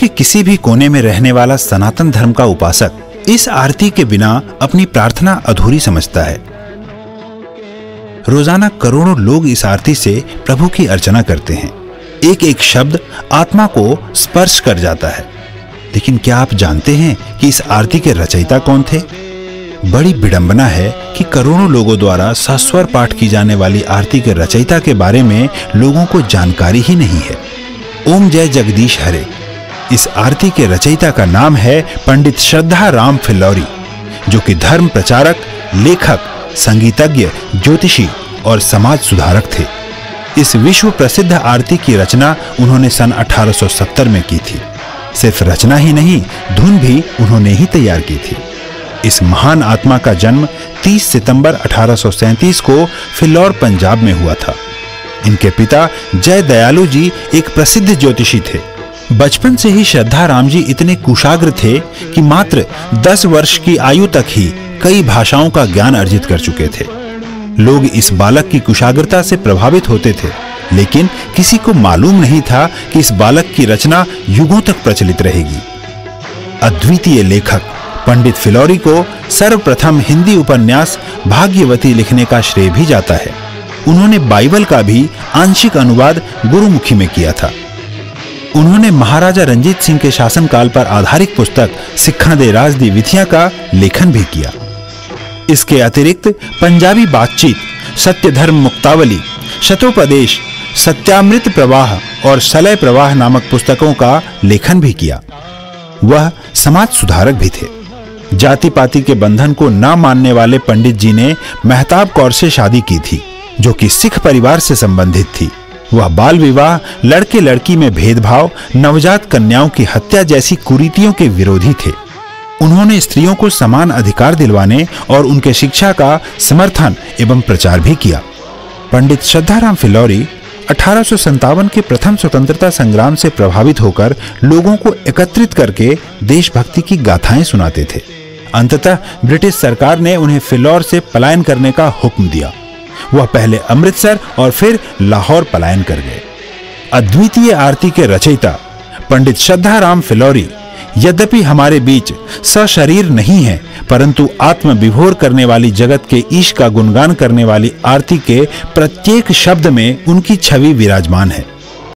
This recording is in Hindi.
के किसी भी कोने में रहने वाला सनातन धर्म का उपासक इस आरती के बिना अपनी प्रार्थना अधूरी समझता है। रोजाना करोड़ों लोग इस आरती से प्रभु की अर्चना करते हैं। एक एक शब्द आत्मा को स्पर्श कर जाता है। लेकिन क्या आप जानते हैं कि इस आरती के रचयिता कौन थे? बड़ी विडंबना है कि करोड़ों लोगों द्वारा सस्वर पाठ की जाने वाली आरती के रचयिता के बारे में लोगों को जानकारी ही नहीं है। ओम जय जगदीश हरे। इस आरती के रचयिता का नाम है पंडित श्रद्धा राम फिल्लौरी, जो कि धर्म प्रचारक, लेखक, संगीतज्ञ, ज्योतिषी और समाज सुधारक थे। इस विश्व प्रसिद्ध आरती की रचना उन्होंने सन 1870 में की थी। सिर्फ रचना ही नहीं, धुन भी उन्होंने ही तैयार की थी। इस महान आत्मा का जन्म 30 सितंबर 1837 को फिल्लौर, पंजाब में हुआ था। इनके पिता जय दयालु जी एक प्रसिद्ध ज्योतिषी थे। बचपन से ही श्रद्धा राम जी इतने कुशाग्र थे कि मात्र 10 वर्ष की आयु तक ही कई भाषाओं का ज्ञान अर्जित कर चुके थे। लोग इस बालक की कुशाग्रता से प्रभावित होते थे, लेकिन किसी को मालूम नहीं था कि इस बालक की रचना युगों तक प्रचलित रहेगी। अद्वितीय लेखक पंडित फिल्लौरी को सर्वप्रथम हिंदी उपन्यास भाग्यवती लिखने का श्रेय भी जाता है। उन्होंने बाइबल का भी आंशिक अनुवाद गुरुमुखी में किया था। उन्होंने महाराजा रंजीत सिंह के शासनकाल पर आधारित पुस्तक सिक्खा दे राज दी विधियां का लेखन भी किया। इसके अतिरिक्त पंजाबी बातचीत, सत्य धर्म मुक्तावली, शतोपदेश, सत्यामृत प्रवाह और सलय प्रवाह नामक पुस्तकों का लेखन भी किया। वह समाज सुधारक भी थे। जाति पाति के बंधन को न मानने वाले पंडित जी ने मेहताब कौर से शादी की थी, जो कि सिख परिवार से संबंधित थी। वह बाल विवाह, लड़के लड़की में भेदभाव, नवजात कन्याओं की हत्या जैसी कुरीतियों के विरोधी थे। उन्होंने स्त्रियों को समान अधिकार दिलवाने और उनके शिक्षा का समर्थन एवं प्रचार भी किया। पंडित श्रद्धाराम फिल्लौरी 1857 के प्रथम स्वतंत्रता संग्राम से प्रभावित होकर लोगों को एकत्रित करके देशभक्ति की गाथाएं सुनाते थे। अंततः ब्रिटिश सरकार ने उन्हें फिल्लौर से पलायन करने का हुक्म दिया। वह पहले अमृतसर और फिर लाहौर पलायन कर गए। अद्वितीय आरती के रचयिता पंडित श्रद्धा राम फिल्लौरी यद्यपि हमारे बीच सशरीर नहीं है, परंतु आत्म विभोर करने वाली जगत के ईश का गुणगान करने वाली आरती के प्रत्येक शब्द में उनकी छवि विराजमान है।